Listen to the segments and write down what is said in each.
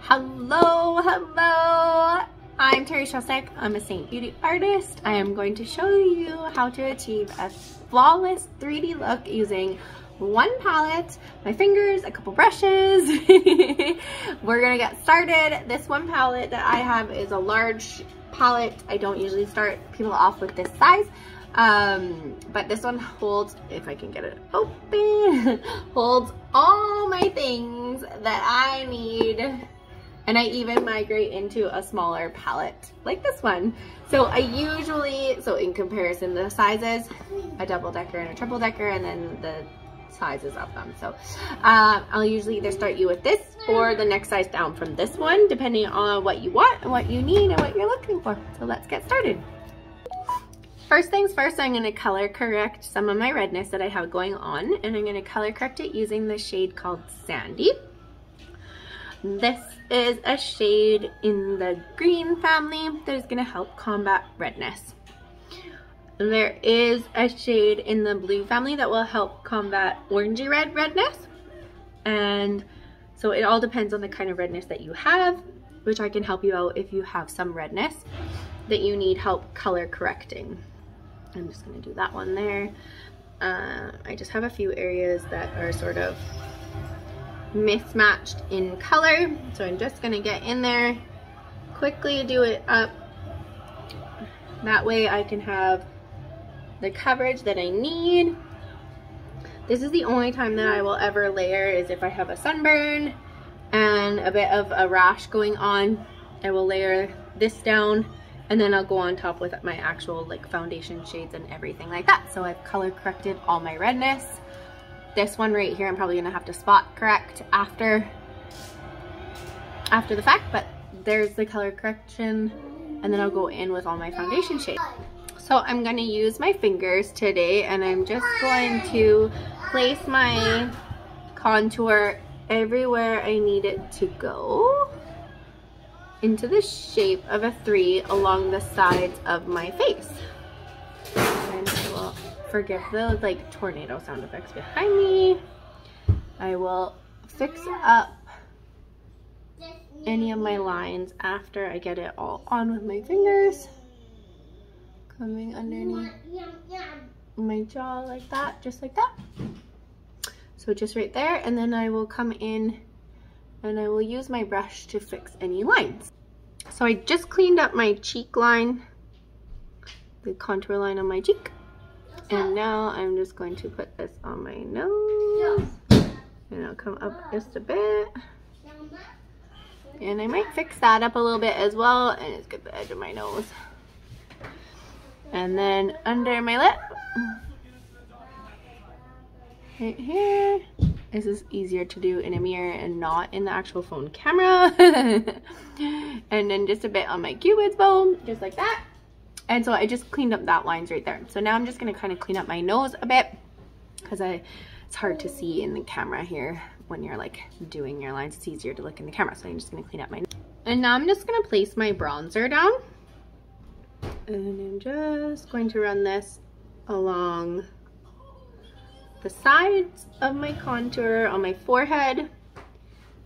Hello, hello. I'm Terry Shostak. I'm a Saint Beauty artist. I am going to show you how to achieve a flawless 3D look using one palette, my fingers, a couple brushes. We're gonna get started. This one palette that I have is a large palette. I don't usually start people off with this size. But this one holds, if I can get it open, holds all my things that I need. And I even migrate into a smaller palette like this one. So I usually, so in comparison, the sizes, a double decker and a triple decker, and then the sizes of them. So I'll usually either start you with this or the next size down from this one, depending on what you want and what you need and what you're looking for. So let's get started. First things first, I'm gonna color correct some of my redness that I have going on, and I'm gonna color correct it using the shade called Sandy. This is a shade in the green family that is gonna help combat redness. There is a shade in the blue family that will help combat orangey red redness. And so it all depends on the kind of redness that you have, which I can help you out if you have some redness that you need help color correcting. I'm just gonna do that one there. I just have a few areas that are sort of mismatched in color, so I'm just gonna get in there, quickly do it up. That way I can have the coverage that I need. This is the only time that I will ever layer, is if I have a sunburn and a bit of a rash going on. I will layer this down, and then I'll go on top with my actual like foundation shades and everything like that. So I've color corrected all my redness. This one right here, I'm probably gonna have to spot correct after the fact, but there's the color correction, and then I'll go in with all my foundation shades. So I'm gonna use my fingers today, and I'm just going to place my contour everywhere I need it to go into the shape of a 3 along the sides of my face. And I will forgive the like tornado sound effects behind me. I will fix up any of my lines after I get it all on with my fingers. Coming underneath my jaw like that, just like that. So just right there, and then I will come in and I will use my brush to fix any lines. So I just cleaned up my cheek line, the contour line on my cheek. And now I'm just going to put this on my nose, and I'll come up just a bit. And I might fix that up a little bit as well, and just get the edge of my nose. And then under my lip, right here. This is easier to do in a mirror and not in the actual phone camera. And then just a bit on my cupid's bow, just like that. And so I just cleaned up that lines right there. So now I'm just gonna kind of clean up my nose a bit, because it's hard to see in the camera here when you're like doing your lines. It's easier to look in the camera. So I'm just gonna clean up my nose. And now I'm just gonna place my bronzer down. And I'm just going to run this along the sides of my contour on my forehead.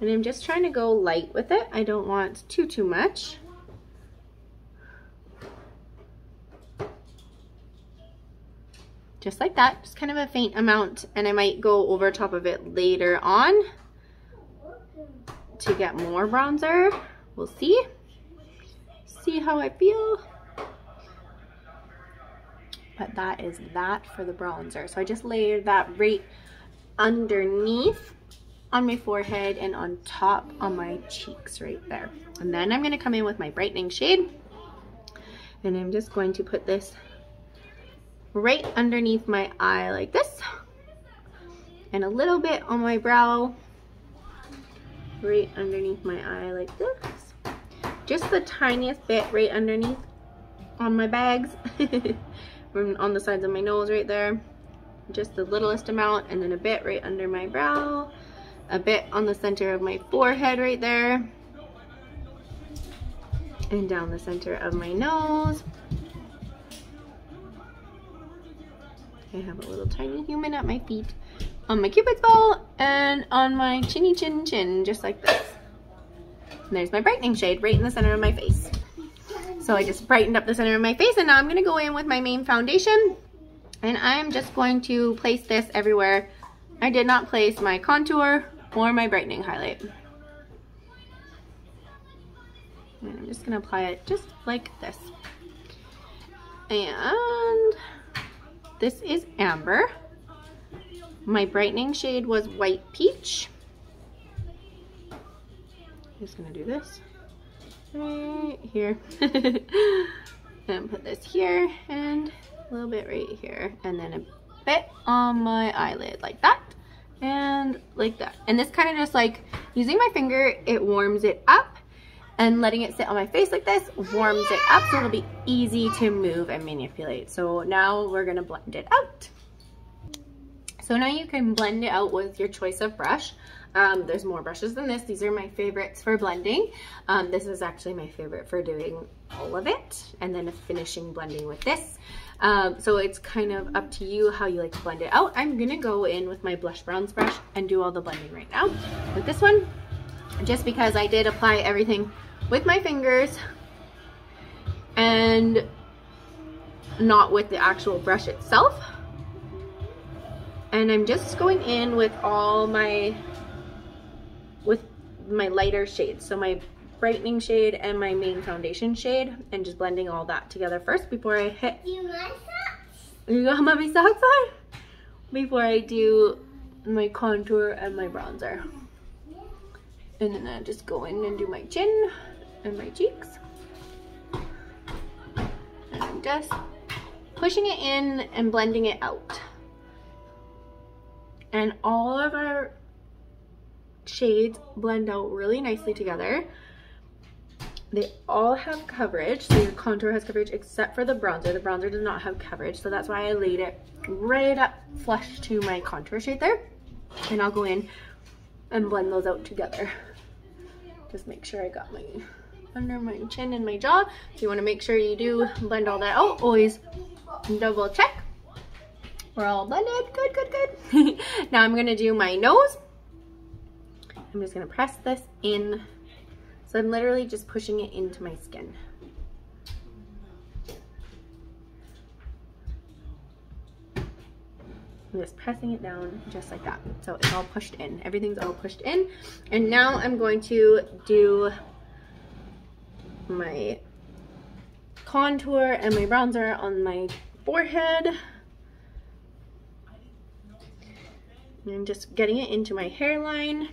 And I'm just trying to go light with it. I don't want too much. Just like that, just kind of a faint amount, and I might go over top of it later on to get more bronzer. We'll see how I feel. But that is that for the bronzer. So I just layered that right underneath on my forehead and on top on my cheeks right there. And then I'm gonna come in with my brightening shade, and I'm just going to put this right underneath my eye like this, and a little bit on my brow, right underneath my eye like this. Just the tiniest bit right underneath on my bags. On the sides of my nose right there, just the littlest amount, and then a bit right under my brow, a bit on the center of my forehead right there, and down the center of my nose. I have a little tiny human at my feet, on my cupid's bow, and on my chinny chin chin, just like this. And there's my brightening shade right in the center of my face. So I just brightened up the center of my face, and now I'm gonna go in with my main foundation, and I'm just going to place this everywhere. I did not place my contour or my brightening highlight. And I'm just gonna apply it just like this. And this is Amber. My brightening shade was White Peach. I'm just gonna do this right here. And put this here and a little bit right here, and then a bit on my eyelid like that and like that. And this kind of just like using my finger, it warms it up, and letting it sit on my face like this warms it up, so it'll be easy to move and manipulate. So now we're gonna blend it out. So now you can blend it out with your choice of brush. There's more brushes than this. These are my favorites for blending. This is actually my favorite for doing all of it, and then finishing blending with this. So it's kind of up to you how you like to blend it out. I'm gonna go in with my blush bronze brush and do all the blending right now with this one, just because I did apply everything with my fingers and not with the actual brush itself. And I'm just going in with all my lighter shades, so my brightening shade and my main foundation shade, and just blending all that together first before I hit. Do you want socks? You got my socks on? Before I do my contour and my bronzer. And then I just go in and do my chin and my cheeks. And I'm just pushing it in and blending it out. And all of our shades blend out really nicely together. They all have coverage, so your contour has coverage except for the bronzer. The bronzer does not have coverage, so that's why I laid it right up flush to my contour shade there. And I'll go in and blend those out together. Just make sure I got my under my chin and my jaw. So you want to make sure you do blend all that out. Always double check. We're all blended. Good, good, good. Now I'm going to do my nose. I'm just going to press this in. So I'm literally just pushing it into my skin. I'm just pressing it down just like that. So it's all pushed in. Everything's all pushed in. And now I'm going to do my contour and my bronzer on my forehead. And I'm just getting it into my hairline.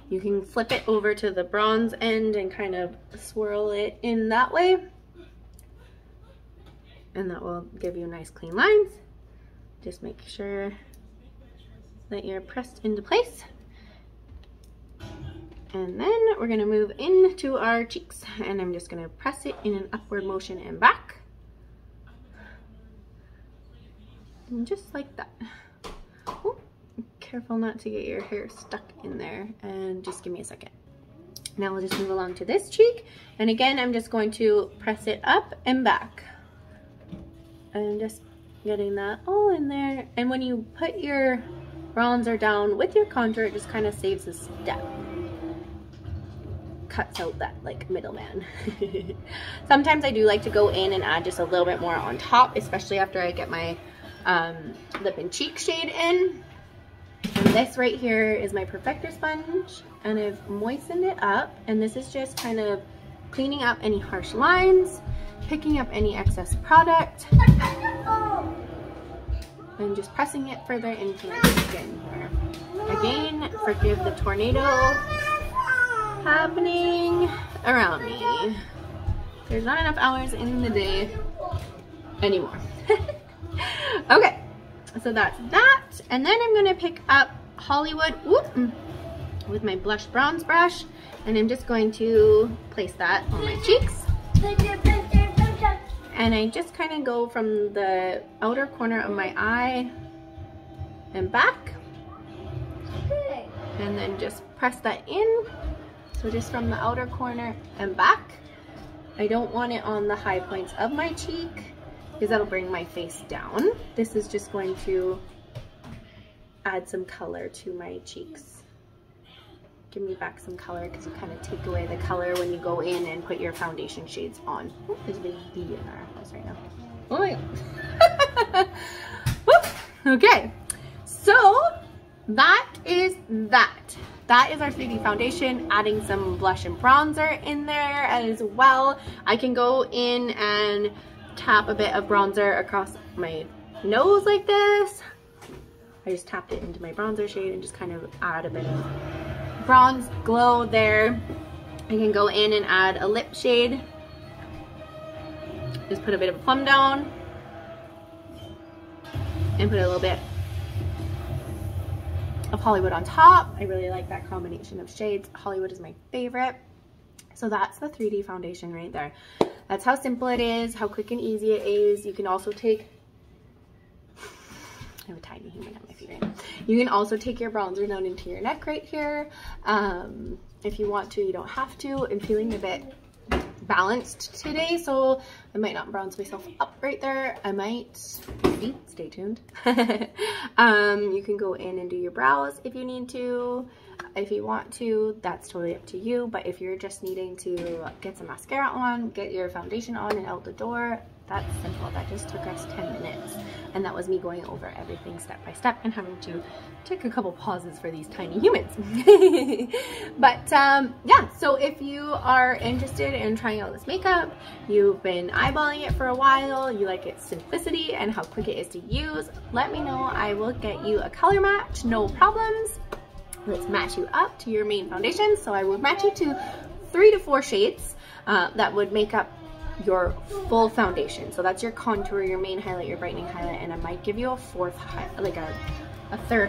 You can flip it over to the bronze end and kind of swirl it in that way. And that will give you nice clean lines. Just make sure that you're pressed into place. And then we're gonna move into our cheeks, and I'm just gonna press it in an upward motion and back. And just like that. Ooh, careful not to get your hair stuck in there, and just give me a second. Now we'll just move along to this cheek, and again I'm just going to press it up and back. And just getting that all in there. And when you put your bronzer down with your contour, it just kind of saves a step. Cuts out that like middleman. Sometimes I do like to go in and add just a little bit more on top, especially after I get my lip and cheek shade in. And this right here is my perfector sponge, and I've moistened it up, and this is just kind of cleaning up any harsh lines, picking up any excess product, and just pressing it further into my skin here. Again, forgive the tornado happening around me. There's not enough hours in the day anymore. Okay, so that's that. And then I'm gonna pick up Hollywood with my blush bronze brush, and I'm just going to place that on my cheeks. And I just kind of go from the outer corner of my eye and back, and then just press that in. So just from the outer corner and back. I don't want it on the high points of my cheek because that'll bring my face down. This is just going to add some color to my cheeks. give me back some color because you kind of take away the color when you go in and put your foundation shades on. Oh, there's a big bee in our house right now. Oh my god. Okay, so that is that. That is our 3D foundation, adding some blush and bronzer in there as well. I can go in and tap a bit of bronzer across my nose like this. I just tapped it into my bronzer shade and just kind of add a bit of bronze glow there. I can go in and add a lip shade. Just put a bit of a plum down and put a little bit of Hollywood on top. I really like that combination of shades. Hollywood is my favorite. So that's the 3D foundation right there. That's how simple it is, how quick and easy it is. You can also take, I have a tiny human at my feet right now. You can also take your bronzer down into your neck right here. If you want to, you don't have to. I'm feeling a bit balanced today, so I might not bronze myself up right there. I might, stay tuned. You can go in and do your brows if you need to. If you want to, that's totally up to you. But if you're just needing to get some mascara on, get your foundation on and out the door, that's simple. That just took us 10 minutes. And that was me going over everything step by step and having to take a couple pauses for these tiny humans. But yeah, so if you are interested in trying out this makeup, you've been eyeballing it for a while, you like its simplicity and how quick it is to use, let me know. I will get you a color match, no problems. Let's match you up to your main foundation. So I will match you to 3 to 4 shades that would make up your full foundation. So that's your contour, your main highlight, your brightening highlight, and I might give you a third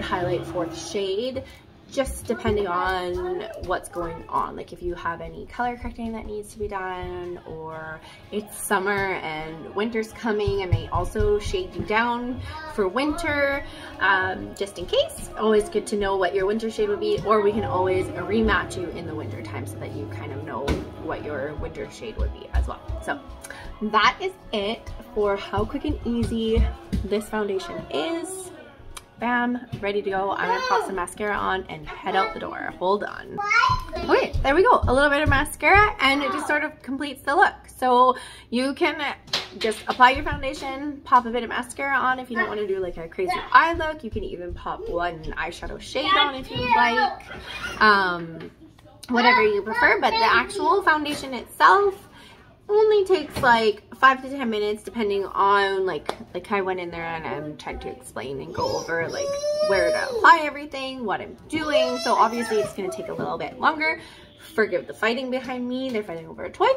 highlight, 4th shade, just depending on what's going on. Like if you have any color correcting that needs to be done, or it's summer and winter's coming, I may also shade you down for winter, just in case. Always good to know what your winter shade would be, or we can always rematch you in the winter time so that you kind of know what your winter shade would be as well. So that is it for how quick and easy this foundation is. Bam, ready to go. I'm gonna pop some mascara on and head out the door. Hold on. Okay, there we go. A little bit of mascara and it just sort of completes the look. So you can just apply your foundation, pop a bit of mascara on if you don't want to do like a crazy eye look. You can even pop one eyeshadow shade on if you'd like. Whatever you prefer, but the actual foundation itself only takes like 5 to 10 minutes depending on like I went in there and I'm trying to explain and go over like where to apply everything, what I'm doing. So obviously it's going to take a little bit longer. Forgive the fighting behind me, they're fighting over a toy.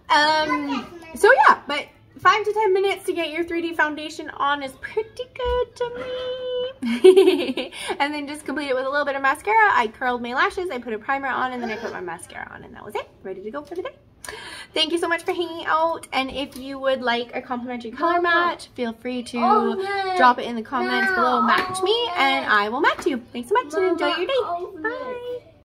So yeah, but 5 to 10 minutes to get your 3D foundation on is pretty good to me. And then just complete it with a little bit of mascara. I curled my lashes, I put a primer on, and then I put my mascara on, and that was it. Ready to go for the day. Thank you so much for hanging out, and if you would like a complimentary color match, feel free to drop it in the comments below, match me, and I will match you. Thanks so much and enjoy your day. Bye.